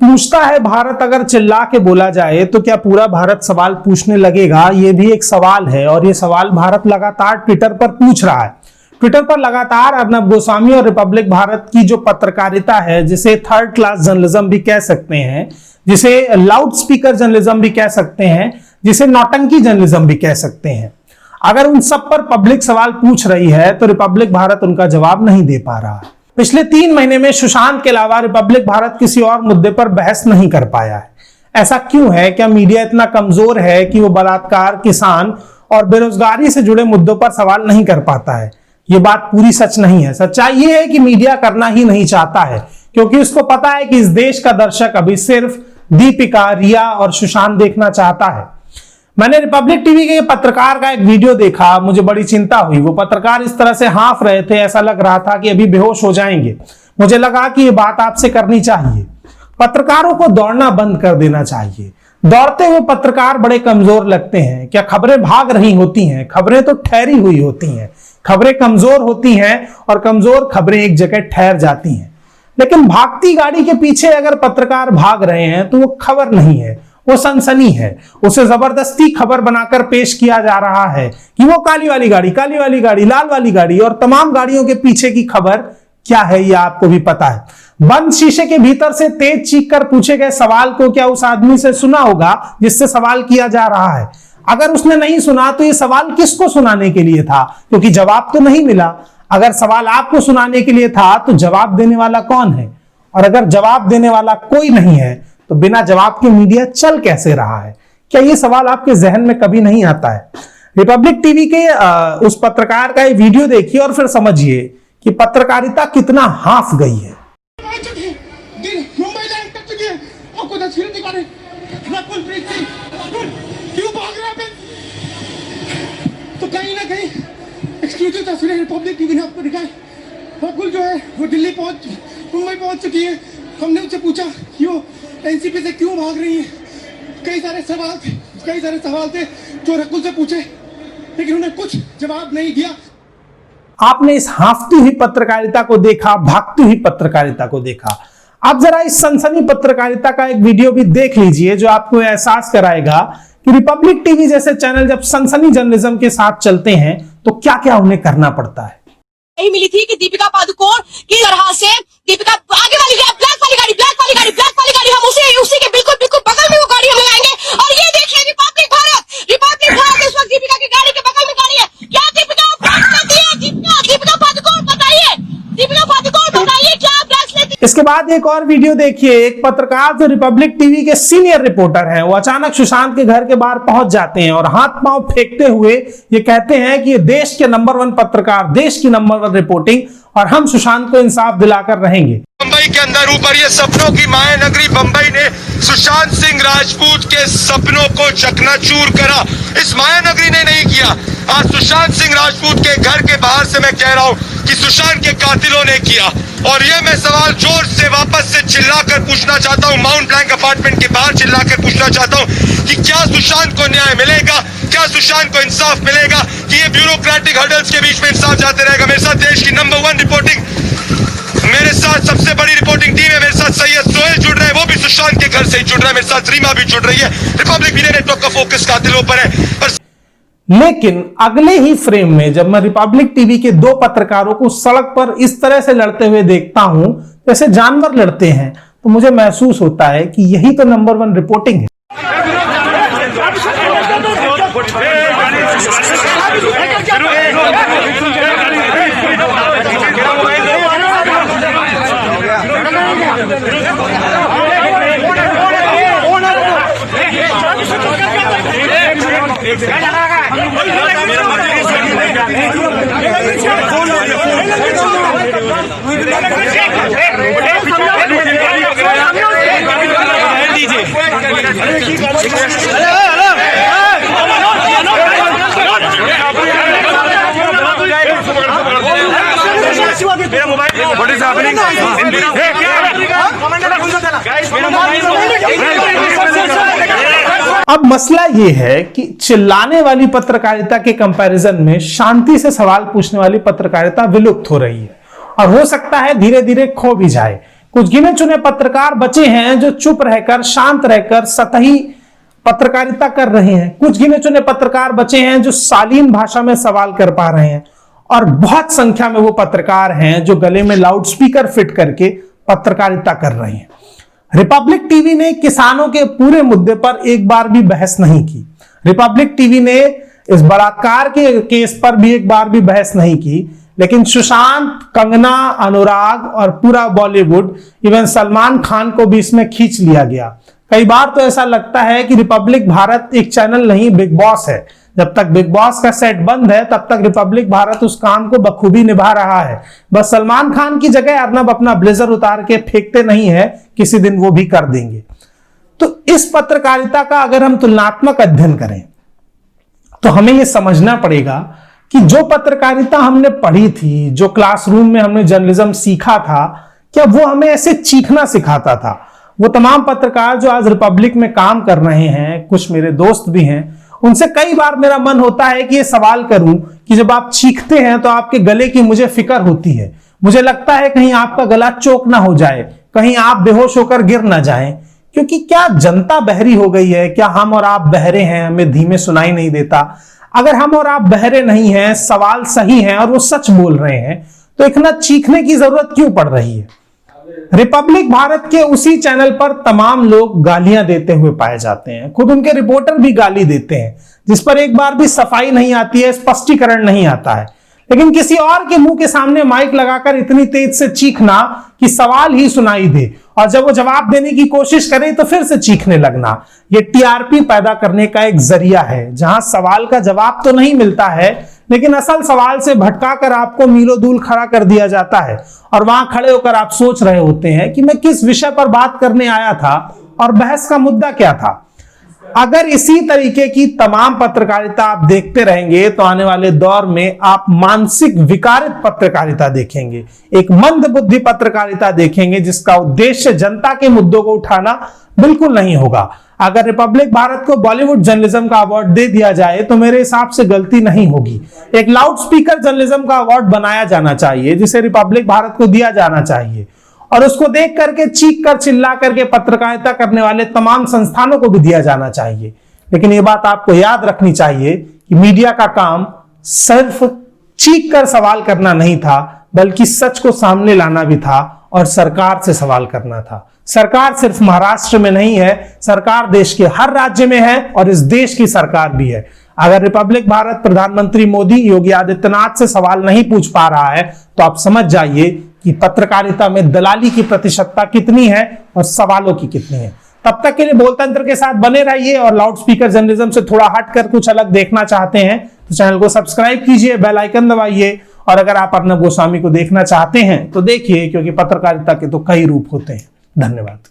पूछता है भारत, अगर चिल्ला के बोला जाए तो क्या पूरा भारत सवाल पूछने लगेगा? ये भी एक सवाल है और ये सवाल भारत लगातार ट्विटर पर पूछ रहा है। ट्विटर पर लगातार अर्नब गोस्वामी और रिपब्लिक भारत की जो पत्रकारिता है, जिसे थर्ड क्लास जर्नलिज्म भी कह सकते हैं, जिसे लाउड स्पीकर जर्नलिज्म भी कह सकते हैं, जिसे नौटंकी जर्नलिज्म भी कह सकते हैं, अगर उन सब पर पब्लिक सवाल पूछ रही है तो रिपब्लिक भारत उनका जवाब नहीं दे पा रहा है। पिछले 3 महीने में सुशांत के अलावा रिपब्लिक भारत किसी और मुद्दे पर बहस नहीं कर पाया है। ऐसा क्यों है? क्या मीडिया इतना कमजोर है कि वो बलात्कार, किसान और बेरोजगारी से जुड़े मुद्दों पर सवाल नहीं कर पाता है? ये बात पूरी सच नहीं है। सच्चाई ये है कि मीडिया करना ही नहीं चाहता है, क्योंकि उसको पता है कि इस देश का दर्शक अभी सिर्फ दीपिका, रिया और सुशांत देखना चाहता है। मैंने रिपब्लिक टीवी के पत्रकार का एक वीडियो देखा, मुझे बड़ी चिंता हुई। वो पत्रकार इस तरह से हाँफ रहे थे, ऐसा लग रहा था कि अभी बेहोश हो जाएंगे। मुझे लगा कि ये बात आपसे करनी चाहिए। पत्रकारों को दौड़ना बंद कर देना चाहिए। दौड़ते हुए पत्रकार बड़े कमजोर लगते हैं। क्या खबरें भाग रही होती हैं? खबरें तो ठहरी हुई होती हैं। खबरें कमजोर होती हैं और कमजोर खबरें एक जगह ठहर जाती हैं। लेकिन भागती गाड़ी के पीछे अगर पत्रकार भाग रहे हैं तो वो खबर नहीं है, वो सनसनी है। उसे जबरदस्ती खबर बनाकर पेश किया जा रहा है कि वो काली वाली गाड़ी, लाल वाली गाड़ी और तमाम गाड़ियों के पीछे की खबर क्या है, ये आपको भी पता है। बंद शीशे के भीतर से तेज चीख कर पूछे गए सवाल को क्या उस आदमी से सुना होगा जिससे सवाल किया जा रहा है? अगर उसने नहीं सुना तो ये सवाल किसको सुनाने के लिए था? क्योंकि जवाब तो नहीं मिला। अगर सवाल आपको सुनाने के लिए था तो जवाब देने वाला कौन है? और अगर जवाब देने वाला कोई नहीं है तो बिना जवाब के मीडिया चल कैसे रहा है? क्या ये सवाल आपके जहन में कभी नहीं आता है? रिपब्लिक टीवी के उस पत्रकार का ये वीडियो देखिए और फिर समझिए कि पत्रकारिता कितना हाफ गई है। क्यों भाग रहे हैं? तो कहीं ना कहीं एक्सक्लूसिव तस्वीरें रिपब्लिक टीवी ने आपको दिखाई। रकुल जो है वो मुंबई पहुंच चुकी है। हमने उससे पूछा कि वो एनसीपी से क्यों भाग रही है। कई सारे सवाल थे जो रकुल से पूछे, लेकिन उन्हें कुछ जवाब नहीं दिया। आपने इस हाफती हुई पत्रकारिता को देखा, भागती हुई पत्रकारिता को देखा। आप जरा इस सनसनी पत्रकारिता का एक वीडियो भी देख लीजिए जो आपको एहसास कराएगा कि रिपब्लिक टीवी जैसे चैनल जब सनसनी जर्नलिज्म के साथ चलते हैं तो क्या क्या उन्हें करना पड़ता है। नहीं मिली थी कि दीपिका पादुकोण की तरह से दीपिका आगे वाली ब्लैक वाली गाड़ी हम उसी के बिल्कुल बगल में वो गाड़ी हम लगाएंगे। और ये देखिए रिपब्लिक भारत इस वक्त दीपिका की गाड़ी के बगल में गाड़ी है। क्या दीपिका दीपिका पादुकोण बताइए क्या ब्रेसलेट। इसके बाद एक और वीडियो देखिए। एक पत्रकार जो रिपब्लिक टीवी के सीनियर रिपोर्टर हैं, वो अचानक सुशांत के घर के बाहर पहुंच जाते हैं और हाथ पांव फेंकते हुए ये कहते हैं कि ये देश के नंबर 1 पत्रकार, देश की नंबर 1 रिपोर्टिंग, और हम सुशांत को इंसाफ दिलाकर रहेंगे। मुंबई के अंदर ऊपर ये सपनों की माया नगरी बंबई ने सुशांत सिंह राजपूत के सपनों को चकनाचूर करा। इस माया नगरी ने नहीं किया। आज सुशांत सिंह राजपूत के घर के बाहर से मैं कह रहा हूं कि सुशांत के कातिलों ने किया। और ये मैं सवाल जोर से वापस से चिल्लाकर पूछना चाहता हूं, माउंट ब्लैंक अपार्टमेंट के बाहर चिल्लाकर पूछना चाहता हूं कि क्या सुशांत को न्याय मिलेगा? क्या सुशांत को इंसाफ मिलेगा? कि ये ब्यूरोक्रेटिक हर्डल्स के बीच में इंसाफ जाते रहेगा? मेरे साथ देश की नंबर 1 रिपोर्टिंग, मेरे साथ सबसे बड़ी रिपोर्टिंग टीम है। मेरे साथ सैयद सोहेल जुड़ रहे हैं, वो भी सुशांत के घर से ही जुड़ रहा है। मेरे साथ रीमा भी जुड़ रही है। रिपब्लिक मीडिया नेटवर्क का फोकस कातिलों पर है। लेकिन अगले ही फ्रेम में जब मैं रिपब्लिक टीवी के 2 पत्रकारों को सड़क पर इस तरह से लड़ते हुए देखता हूं जैसे जानवर लड़ते हैं, तो मुझे महसूस होता है कि यही तो नंबर 1 रिपोर्टिंग है। अब मसला यह है कि चिल्लाने वाली पत्रकारिता के कंपैरिजन में शांति से सवाल पूछने वाली पत्रकारिता विलुप्त हो रही है और हो सकता है धीरे धीरे खो भी जाए, कुछ गिने चुने पत्रकार बचे हैं जो चुप रहकर, शांत रहकर सतही पत्रकारिता कर रहे हैं। कुछ गिने चुने पत्रकार बचे हैं जो शालीन भाषा में सवाल कर पा रहे हैं, और बहुत संख्या में वो पत्रकार हैं जो गले में लाउडस्पीकर फिट करके पत्रकारिता कर रहे हैं। रिपब्लिक टीवी ने किसानों के पूरे मुद्दे पर एक बार भी बहस नहीं की। रिपब्लिक टीवी ने इस बलात्कार के केस पर भी एक बार भी बहस नहीं की। लेकिन सुशांत, कंगना, अनुराग और पूरा बॉलीवुड, इवन सलमान खान को भी इसमें खींच लिया गया। कई बार तो ऐसा लगता है कि रिपब्लिक भारत एक चैनल नहीं, बिग बॉस है। जब तक बिग बॉस का सेट बंद है तब तक रिपब्लिक भारत उस काम को बखूबी निभा रहा है। बस सलमान खान की जगह अर्नब अपना ब्लेजर उतार के फेंकते नहीं है, किसी दिन वो भी कर देंगे। तो इस पत्रकारिता का अगर हम तुलनात्मक अध्ययन करें तो हमें यह समझना पड़ेगा कि जो पत्रकारिता हमने पढ़ी थी, जो क्लासरूम में हमने जर्नलिज्म सीखा था, क्या वो हमें ऐसे चीखना सिखाता था? वो तमाम पत्रकार जो आज रिपब्लिक में काम कर रहे हैं, कुछ मेरे दोस्त भी हैं, उनसे कई बार मेरा मन होता है कि ये सवाल करूं कि जब आप चीखते हैं तो आपके गले की मुझे फिक्र होती है। मुझे लगता है कहीं आपका गला चोक ना हो जाए, कहीं आप बेहोश होकर गिर ना जाएं। क्योंकि क्या जनता बहरी हो गई है? क्या हम और आप बहरे हैं, हमें धीमे सुनाई नहीं देता? अगर हम और आप बहरे नहीं हैं, सवाल सही है और वो सच बोल रहे हैं, तो इतना चीखने की जरूरत क्यों पड़ रही है? रिपब्लिक भारत के उसी चैनल पर तमाम लोग गालियां देते हुए पाए जाते हैं। खुद उनके रिपोर्टर भी गाली देते हैं, जिस पर एक बार भी सफाई नहीं आती है, स्पष्टीकरण नहीं आता है। लेकिन किसी और के मुंह के सामने माइक लगाकर इतनी तेज से चीखना कि सवाल ही सुनाई दे, और जब वो जवाब देने की कोशिश करे तो फिर से चीखने लगना, ये टीआरपी पैदा करने का एक जरिया है, जहां सवाल का जवाब तो नहीं मिलता है, लेकिन असल सवाल से भटकाकर आपको मीलों दूर खड़ा कर दिया जाता है, और वहां खड़े होकर आप सोच रहे होते हैं कि मैं किस विषय पर बात करने आया था और बहस का मुद्दा क्या था। अगर इसी तरीके की तमाम पत्रकारिता आप देखते रहेंगे तो आने वाले दौर में आप मानसिक विकारित पत्रकारिता देखेंगे, एक मंदबुद्धि पत्रकारिता देखेंगे, जिसका उद्देश्य जनता के मुद्दों को उठाना बिल्कुल नहीं होगा। अगर रिपब्लिक भारत को बॉलीवुड जर्नलिज्म का अवार्ड दे दिया जाए तो मेरे हिसाब से गलती नहीं होगी। एक लाउड स्पीकर जर्नलिज्म का अवार्ड बनाया जाना चाहिए, जिसे रिपब्लिक भारत को दिया जाना चाहिए, और उसको देख करके चीख कर चिल्ला करके पत्रकारिता करने वाले तमाम संस्थानों को भी दिया जाना चाहिए। लेकिन ये बात आपको याद रखनी चाहिए कि मीडिया का काम सिर्फ चीख कर सवाल करना नहीं था, बल्कि सच को सामने लाना भी था और सरकार से सवाल करना था। सरकार सिर्फ महाराष्ट्र में नहीं है, सरकार देश के हर राज्य में है, और इस देश की सरकार भी है। अगर रिपब्लिक भारत प्रधानमंत्री मोदी योगी आदित्यनाथ से सवाल नहीं पूछ पा रहा है तो आप समझ जाइए कि पत्रकारिता में दलाली की प्रतिशतता कितनी है और सवालों की कितनी है। तब तक के लिए बोलतंत्र के साथ बने रहिए, और लाउड स्पीकर जर्नलिज्म से थोड़ा हटकर कुछ अलग देखना चाहते हैं तो चैनल को सब्सक्राइब कीजिए, बेल आइकन दबाइए, और अगर आप अर्नब गोस्वामी को देखना चाहते हैं तो देखिए, क्योंकि पत्रकारिता के तो कई रूप होते हैं। धन्यवाद।